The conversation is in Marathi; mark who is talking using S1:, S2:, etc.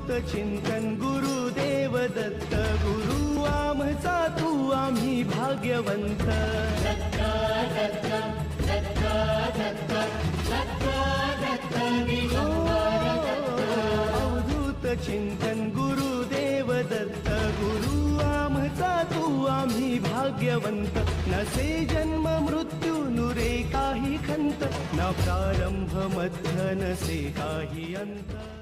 S1: अवधूत चिंतन गुरुदेव दत्त गुरु आमचा तू आम्ही भाग्यवंत अवधूत चिंतन गुरुदेव दत्त गुरु आमचा तू आम्ही भाग्यवंत नसे जन्म मृत्यू नुरे काही खंत न प्रारंभ मध्य नसे काही अंत